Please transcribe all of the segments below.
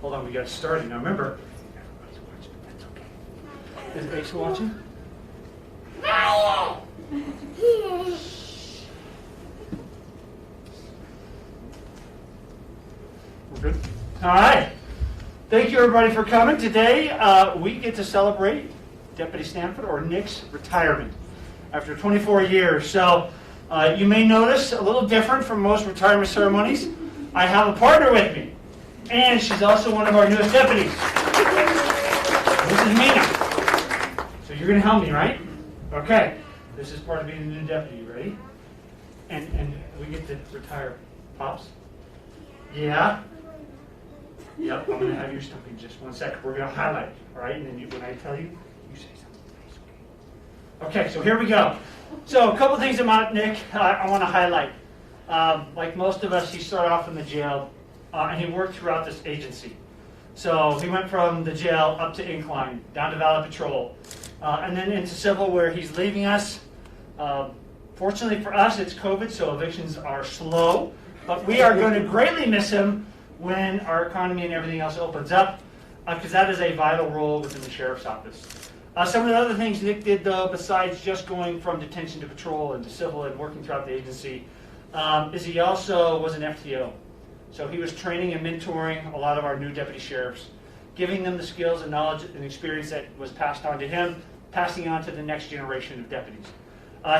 Hold on, we got started. Now remember, everybody's watching, but that's okay. Is Ace watching? We're good? All right. Thank you, everybody, for coming. Today, we get to celebrate Deputy Sanford, or Nick's, retirement after 24 years. So you may notice a little different from most retirement ceremonies. I have a partner with me, and she's also one of our newest deputies. This is Mina. So you're going to help me, right? Okay. This is part of being a new deputy. Ready? And we get to retire. Pops? Yeah? Yep, I'm going to have you stop in just 1 second. We're going to highlight, all right? And then when I tell you, you say something nice, okay? Okay, so here we go. So a couple things about Nick I want to highlight. Like most of us, he started off in the jail, and he worked throughout this agency. So he went from the jail up to Incline, down to Valley Patrol, and then into Civil, where he's leaving us. Fortunately for us, it's COVID, so evictions are slow, but we are going to greatly miss him when our economy and everything else opens up, because that is a vital role within the Sheriff's Office. Some of the other things Nick did, though, besides just going from detention to patrol and to civil and working throughout the agency, is he also was an FTO. So he was training and mentoring a lot of our new deputy sheriffs, giving them the skills and knowledge and experience that was passed on to him, passing on to the next generation of deputies.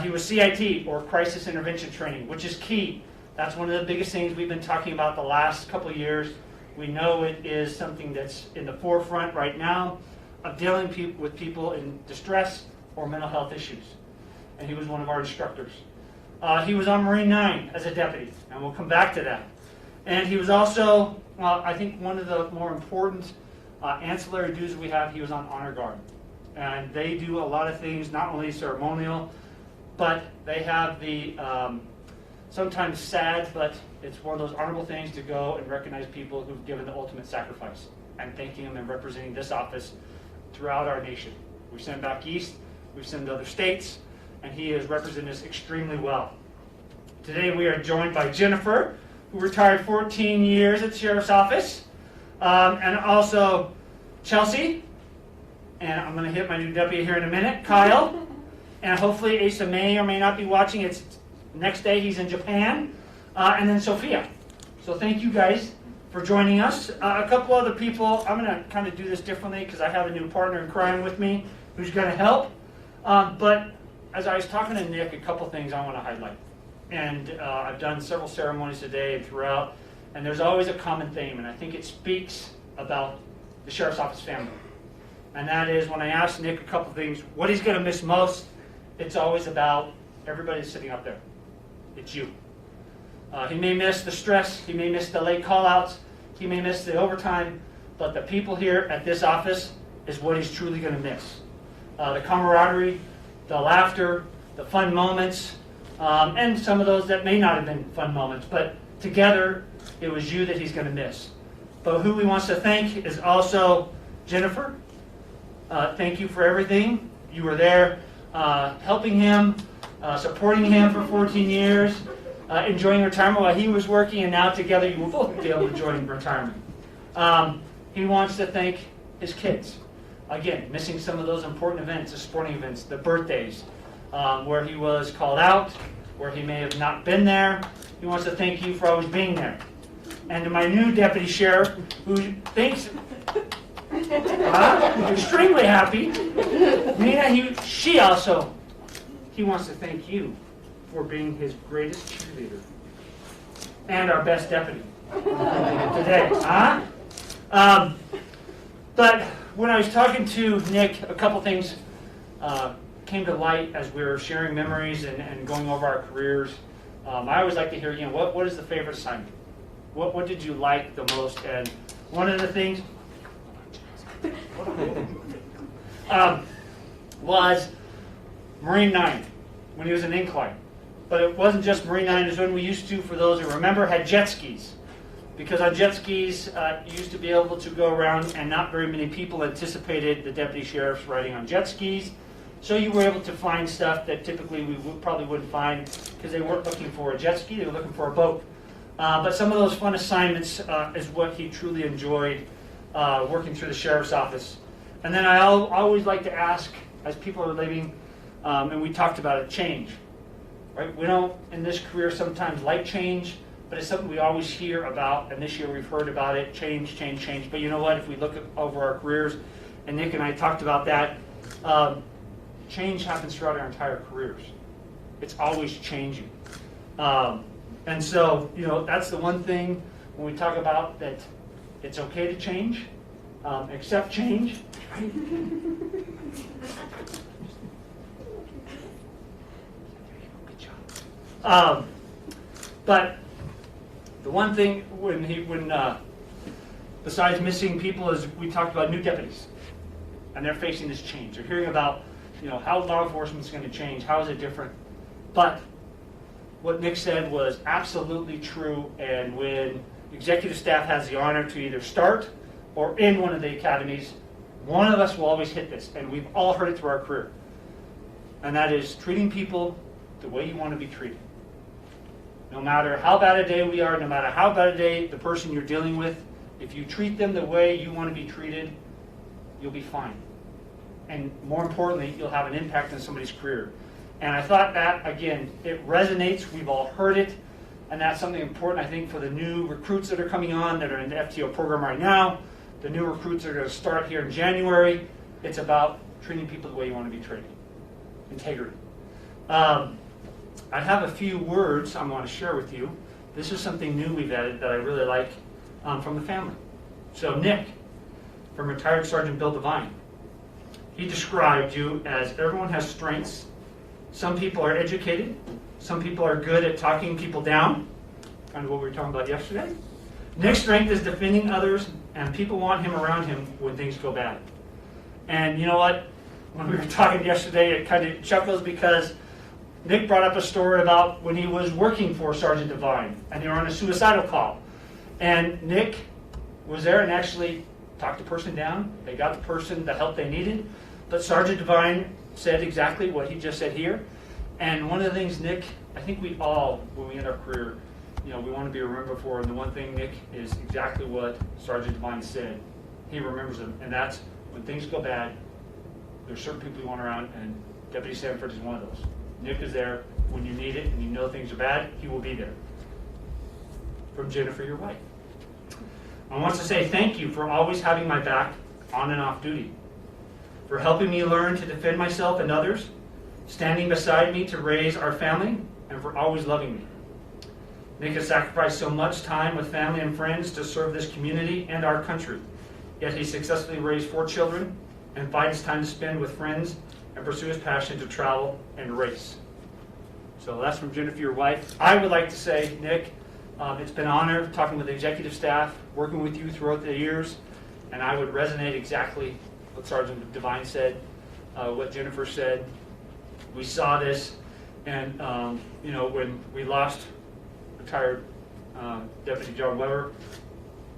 He was CIT, or Crisis Intervention Training, which is key. That's one of the biggest things we've been talking about the last couple of years. We know it is something that's in the forefront right now of dealing with people in distress or mental health issues. And he was one of our instructors. He was on Marine 9 as a deputy, and we'll come back to that. And he was also, I think one of the more important ancillary duties we have, he was on Honor Guard. And they do a lot of things, not only ceremonial, but they have the sometimes sad, but it's one of those honorable things to go and recognize people who've given the ultimate sacrifice and thanking them and representing this office throughout our nation. We've sent back east, we've sent to other states, and he has represented us extremely well. Today we are joined by Jennifer, who retired 14 years at the Sheriff's Office, and also Chelsea, and I'm going to hit my new deputy here in a minute, Kyle, and hopefully Asa may or may not be watching. It's next day he's in Japan, and then Sophia. So thank you guys for joining us. A couple other people, I'm going to kind of do this differently because I have a new partner in crime with me who's going to help. But as I was talking to Nick, a couple things I want to highlight. And I've done several ceremonies today and throughout, and there's always a common theme, and I think it speaks about the Sheriff's Office family. And that is, when I ask Nick a couple things, what he's going to miss most, it's always about everybody sitting up there. It's you. He may miss the stress, he may miss the late call-outs, he may miss the overtime, but the people here at this office is what he's truly going to miss. The camaraderie, the laughter, the fun moments, and some of those that may not have been fun moments, but together it was you that he's going to miss. But who he wants to thank is also Jennifer. Thank you for everything. You were there helping him, supporting him for 14 years, enjoying retirement while he was working, and now together you will both be able to enjoy retirement. He wants to thank his kids. Again, missing some of those important events, the sporting events, the birthdays, where he was called out, where he may have not been there. He wants to thank you for always being there. And to my new deputy sheriff, who thinks extremely happy, Nina, he wants to thank you for being his greatest cheerleader and our best deputy today. But when I was talking to Nick, a couple things came to light as we were sharing memories and going over our careers. I always like to hear, what is the favorite assignment? What did you like the most? And one of the things was Marine 9, when he was in Incline. But it wasn't just Marine 9, it was when we used to, for those who remember, had jet skis. Because on jet skis, you used to be able to go around, and not very many people anticipated the deputy sheriffs riding on jet skis. So you were able to find stuff that typically we probably wouldn't find, because they weren't looking for a jet ski, they were looking for a boat. But some of those fun assignments is what he truly enjoyed working through the sheriff's office. And then I always like to ask, as people are leaving, and we talked about it, change. Right? We don't, in this career, sometimes like change, but it's something we always hear about, and this year we've heard about it, change, change, change. But you know what? If we look over our careers, and Nick and I talked about that, change happens throughout our entire careers. It's always changing. And so, that's the one thing when we talk about that it's okay to change, accept change. Right? Good job. But the one thing besides missing people is we talked about new deputies, and they're facing this change. They're hearing about how law enforcement is going to change. How is it different? But what Nick said was absolutely true, and when executive staff has the honor to either start or in one of the academies, one of us will always hit this, and we've all heard it through our career, and that is treating people the way you want to be treated. No matter how bad a day we are, no matter how bad a day the person you're dealing with, if you treat them the way you want to be treated, you'll be fine. And more importantly, you'll have an impact on somebody's career. And I thought that, again, it resonates. We've all heard it. And that's something important, I think, for the new recruits that are coming on that are in the FTO program right now. The new recruits that are going to start here in January. It's about treating people the way you want to be treated. Integrity. I have a few words I want to share with you. This is something new we've added that I really like from the family. So Nick, from retired Sergeant Bill Devine, he described you as everyone has strengths. Some people are educated. Some people are good at talking people down, kind of what we were talking about yesterday. Nick's strength is defending others, and people want him around him when things go bad. And you know what? When we were talking yesterday, it kind of chuckles because Nick brought up a story about when he was working for Sergeant Devine, and they were on a suicidal call. And Nick was there and actually talked the person down. They got the person the help they needed. But Sergeant Devine said exactly what he just said here. And one of the things, Nick, I think we all, when we end our career, we want to be remembered for. And the one thing, Nick, is exactly what Sergeant Devine said. He remembers them. And that's when things go bad, there's certain people you want around, and Deputy Sanford is one of those. Nick is there when you need it and you know things are bad, he will be there. From Jennifer, your wife. I want to say thank you for always having my back on and off duty, for helping me learn to defend myself and others, standing beside me to raise our family, and for always loving me. Nick has sacrificed so much time with family and friends to serve this community and our country, yet he successfully raised 4 children and finds time to spend with friends and pursue his passion to travel and race. So that's from Jennifer, your wife. I would like to say, Nick, it's been an honor talking with the executive staff, working with you throughout the years, and I would resonate exactly what Sergeant Devine said, what Jennifer said. We saw this, and when we lost retired Deputy John Weber,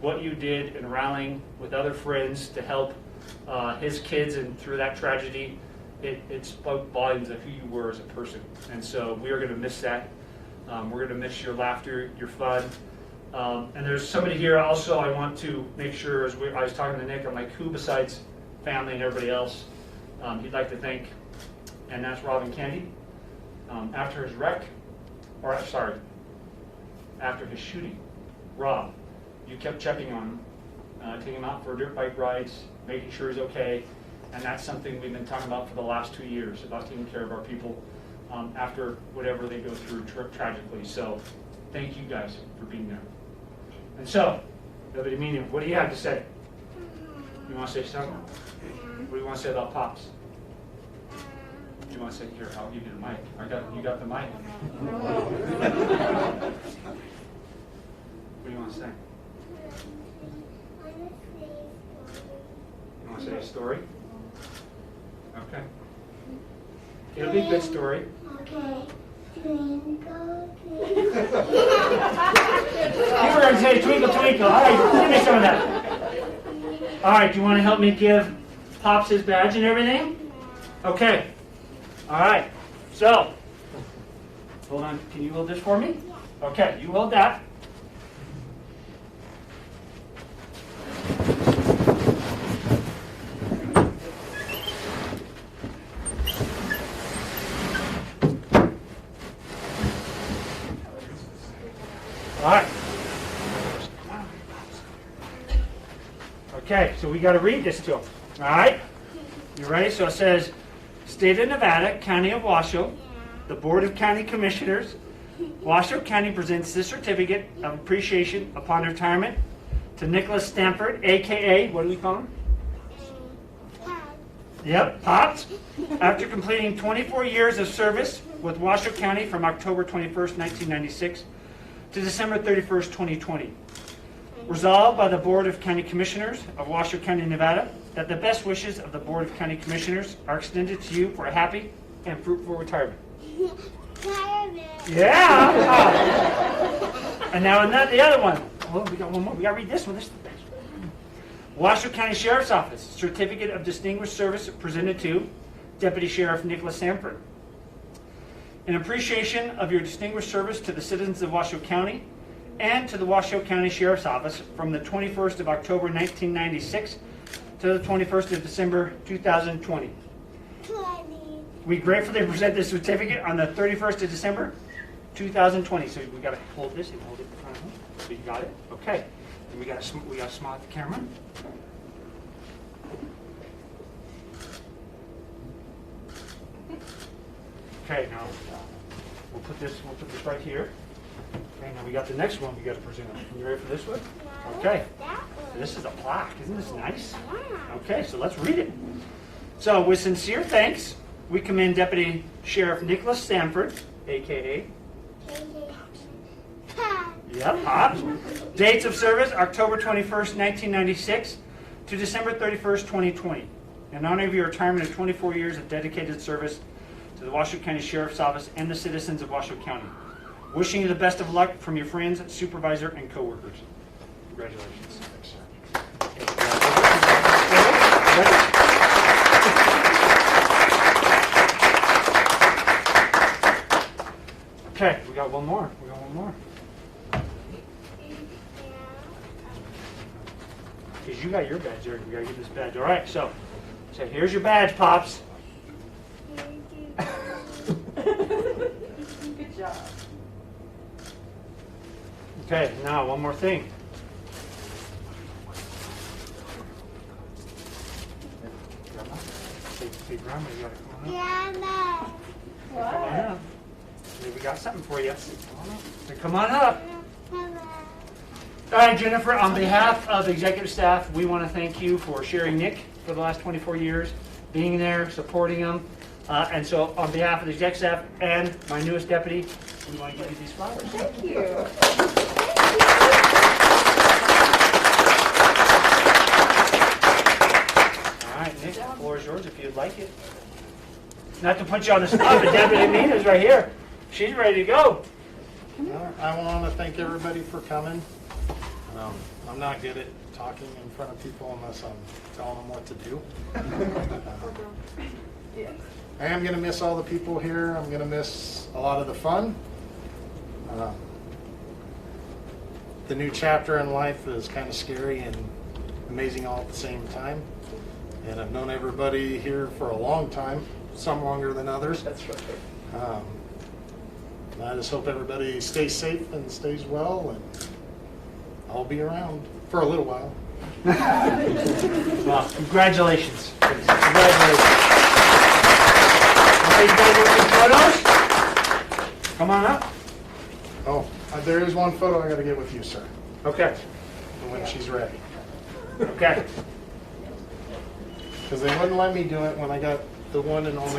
what you did in rallying with other friends to help his kids and through that tragedy, it spoke volumes of who you were as a person. And so we are going to miss that. We're going to miss your laughter, your fun. And there's somebody here also I want to make sure, as I was talking to Nick, I'm like, who besides family and everybody else he'd like to thank, and that's Robin Candy. After his after his shooting, Rob, you kept checking on him, taking him out for dirt bike rides, making sure he's okay, and that's something we've been talking about for the last 2 years, about taking care of our people after whatever they go through tragically. So thank you guys for being there. And so, Deputy Medium, what do you have to say? You want to say something? What do you want to say about Pops? You want to say, here, I'll give you the mic. You got the mic. What do you want to say? You want to say a story? Okay. It'll be a good story. Okay. Twinkle, twinkle. You were going to say twinkle, twinkle. All right, give me some of that. All right, do you want to help me give Pops his badge and everything? Okay. All right. So, hold on. Can you hold this for me? Okay, you hold that. Okay, so we got to read this to them. All right? You ready? So it says, State of Nevada, County of Washoe, the Board of County Commissioners, Washoe County presents this certificate of appreciation upon retirement to Nicholas Sanford, a.k.a. what do we call him? Yep, Pops. After completing 24 years of service with Washoe County from October 21st, 1996 to December 31st, 2020. Resolved by the Board of County Commissioners of Washoe County, Nevada, that the best wishes of the Board of County Commissioners are extended to you for a happy and fruitful retirement. Yeah! And now the other one. Oh, we got one more. We got to read this one. This is the best one. Washoe County Sheriff's Office, Certificate of Distinguished Service presented to Deputy Sheriff Nicholas Sanford. In appreciation of your distinguished service to the citizens of Washoe County and to the Washoe County Sheriff's Office from the 21st of October 1996 to the 21st of December 2020. We gratefully present this certificate on the 31st of December 2020. So we got to hold this and hold it in front of him. So you got it? Okay. And we got to smile at the camera. Okay, now we'll put this right here. Okay, now we got the next one we got to present. You ready for this one? Okay. This is a plaque. Isn't this nice? Okay, so let's read it. So, with sincere thanks, we commend Deputy Sheriff Nicholas Sanford, a.k.a. Yep, Pops. Dates of service, October 21st, 1996 to December 31st, 2020. In honor of your retirement of 24 years of dedicated service to the Washoe County Sheriff's Office and the citizens of Washoe County. Wishing you the best of luck from your friends, supervisor, and coworkers. Congratulations. Okay, we got one more. Because you got your badge, Eric. We got to get this badge. All right, so here's your badge, Pops. Good job. Okay, now one more thing. Grandma? Hey, Grandma, you gotta come on up. Come on up. Maybe we got something for you. Come on up. All right, Jennifer, on behalf of the executive staff, we want to thank you for sharing Nick for the last 24 years, being there, supporting him. And so on behalf of the executive staff and my newest deputy, we want to give you these flowers. Thank you. All right, Nick, the floor is yours if you'd like it. Not to put you on the spot, but Deputy Mina's right here. She's ready to go. I want to thank everybody for coming. I'm not good at talking in front of people unless I'm telling them what to do. I am going to miss all the people here. I'm going to miss a lot of the fun. The new chapter in life is kind of scary and amazing all at the same time. And I've known everybody here for a long time, some longer than others. That's right. I just hope everybody stays safe and stays well, and I'll be around for a little while. Well, congratulations. Congratulations. Okay, you guys want some photos? Come on up. Oh, there is one photo I got to get with you, sir, Okay. when she's ready. Okay. Because they wouldn't let me do it when I got the one and only